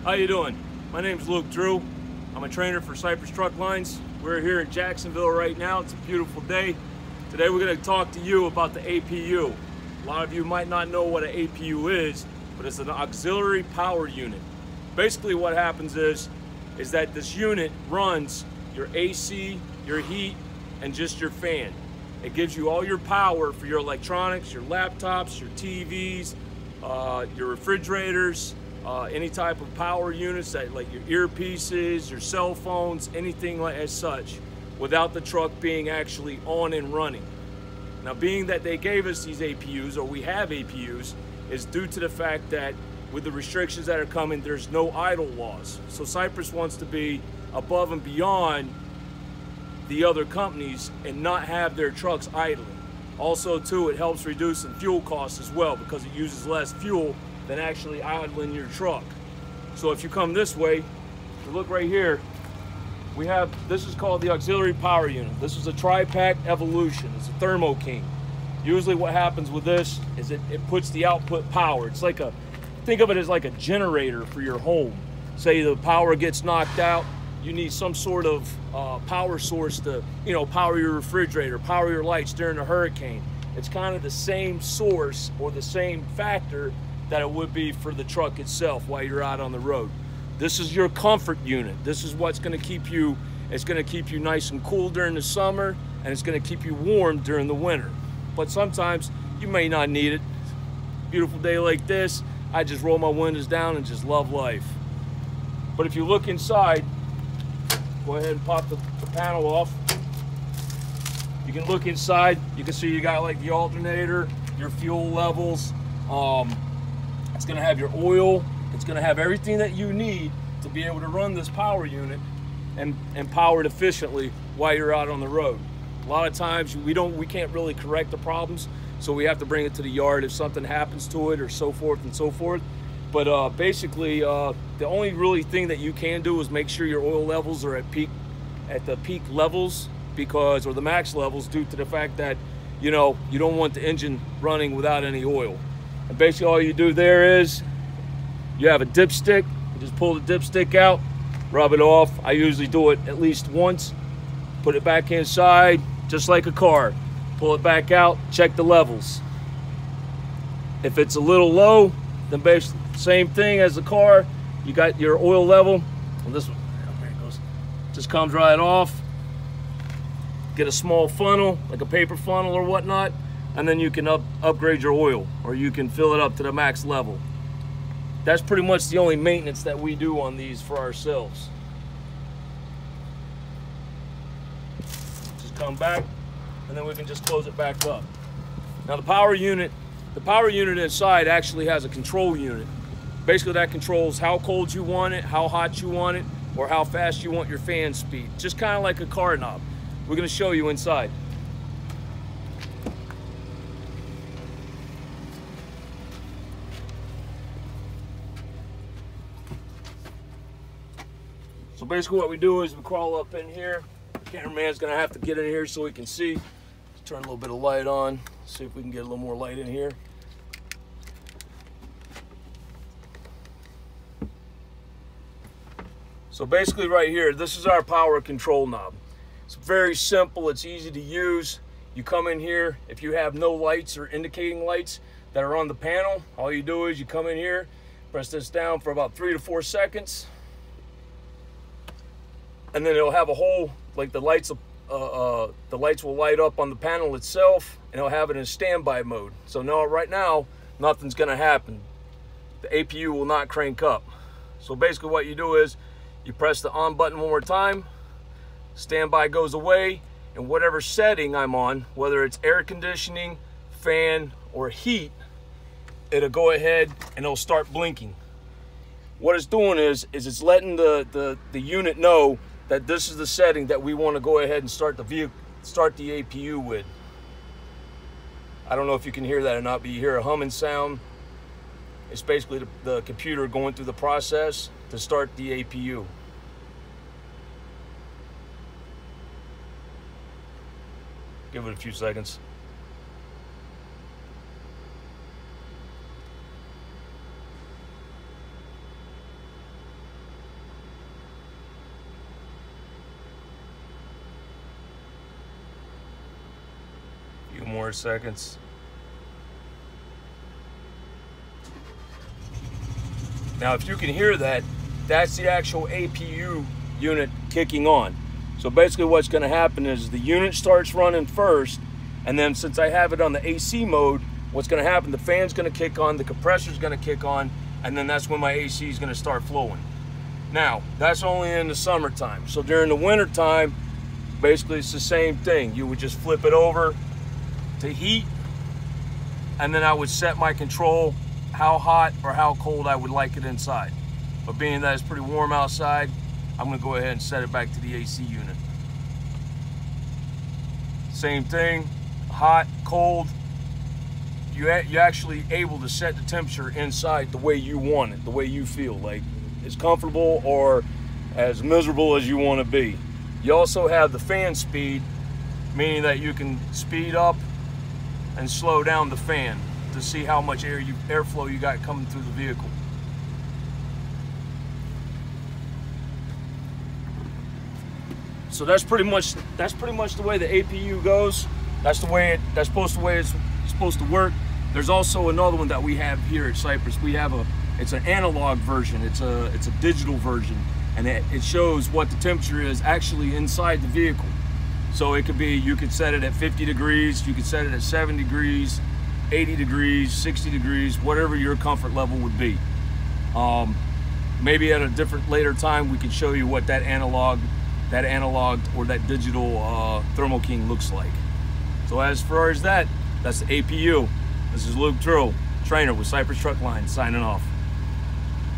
How you doing? My name's Luke Drew. I'm a trainer for Cypress Truck Lines. We're here in Jacksonville right now. It's a beautiful day. Today we're going to talk to you about the APU. A lot of you might not know what an APU is, but it's an auxiliary power unit. Basically what happens is that this unit runs your AC, your heat, and just your fan. It gives you all your power for your electronics, your laptops, your TVs, your refrigerators, any type of power units that, like your earpieces, your cell phones, anything like as such, without the truck being actually on and running. Now, being that they gave us these APUs, or we have APUs, is due to the fact that with the restrictions that are coming, there's no idle laws. So Cypress wants to be above and beyond the other companies and not have their trucks idling. Also too, it helps reduce the fuel costs as well, because it uses less fuel than actually idling your truck. So if you come this way, you look right here, we have, this is called the auxiliary power unit. This is a tri-pack evolution. It's a Thermo King. Usually what happens with this is it puts the output power. It's like think of it as like a generator for your home. Say the power gets knocked out, you need some sort of power source to, power your refrigerator, power your lights during a hurricane. It's kind of the same source or the same factor that it would be for the truck itself while you're out on the road. This is your comfort unit. This is what's going to keep you, it's going to keep you nice and cool during the summer, and it's going to keep you warm during the winter. But sometimes you may not need it. Beautiful day like this, I just roll my windows down and just love life. But if you look inside, go ahead and pop the panel off. You can look inside, you can see you got like the alternator, your fuel levels. It's gonna have your oil. It's gonna have everything that you need to be able to run this power unit and power it efficiently while you're out on the road. A lot of times we can't really correct the problems, so we have to bring it to the yard if something happens to it, or so forth and so forth. But basically, the only really thing that you can do is make sure your oil levels are at the peak levels, or the max levels, due to the fact that you don't want the engine running without any oil. And basically all you do there is you have a dipstick. You just pull the dipstick out, rub it off. I usually do it at least once. Put it back inside, just like a car. Pull it back out, check the levels. If it's a little low, then basically same thing as the car. You got your oil level. Well, this one, there it goes. Just comes right off. Get a small funnel, like a paper funnel or whatnot, and then you can upgrade your oil, or you can fill it up to the max level. That's pretty much the only maintenance that we do on these for ourselves. Just come back, and then we can just close it back up. Now the power unit inside actually has a control unit. Basically that controls how cold you want it, how hot you want it, or how fast you want your fan speed. Just kind of like a car knob. We're going to show you inside. So basically what we do is we crawl up in here. The cameraman's going to have to get in here so we can see. Let's turn a little bit of light on. See if we can get a little more light in here. So basically right here, this is our power control knob. It's very simple, it's easy to use. You come in here, if you have no lights or indicating lights that are on the panel, all you do is you come in here, press this down for about 3 to 4 seconds, and then it'll have a whole, like the lights will light up on the panel itself, and it'll have it in standby mode. So no, right now, nothing's gonna happen. The APU will not crank up. So basically what you do is, you press the on button one more time, standby goes away, and whatever setting I'm on, whether it's air conditioning, fan, or heat, it'll go ahead and it'll start blinking. What it's doing is it's letting the unit know that this is the setting that we want to go ahead and start the APU with. I don't know if you can hear that or not, but you hear a humming sound. It's basically the computer going through the process to start the APU. Give it a few seconds. more seconds. Now, if you can hear that, that's the actual APU unit kicking on. So basically what's going to happen is the unit starts running first, and then since I have it on the AC mode, what's going to happen, the fan's going to kick on, the compressor's going to kick on, and then that's when my AC is going to start flowing. Now, that's only in the summertime. So during the winter time, basically it's the same thing. You would just flip it over to heat, and then I would set my control how hot or how cold I would like it inside. But being that it's pretty warm outside, I'm going to go ahead and set it back to the AC unit. Same thing, hot, cold. You're actually able to set the temperature inside the way you want it, the way you feel, like as comfortable or as miserable as you want to be. You also have the fan speed, meaning that you can speed up and slow down the fan to see how much airflow you got coming through the vehicle. So that's pretty much the way the APU goes. That's supposed to work. There's also another one that we have here at Cypress. We have it's an analog version. It's a digital version, and it shows what the temperature is actually inside the vehicle. So it could be, you could set it at 50 degrees, you could set it at 70 degrees, 80 degrees, 60 degrees, whatever your comfort level would be. Maybe at a different later time we can show you what that analog or that digital Thermo King looks like. So as far as that's the APU. This is Luke Drew, trainer with Cypress Truck Line, signing off.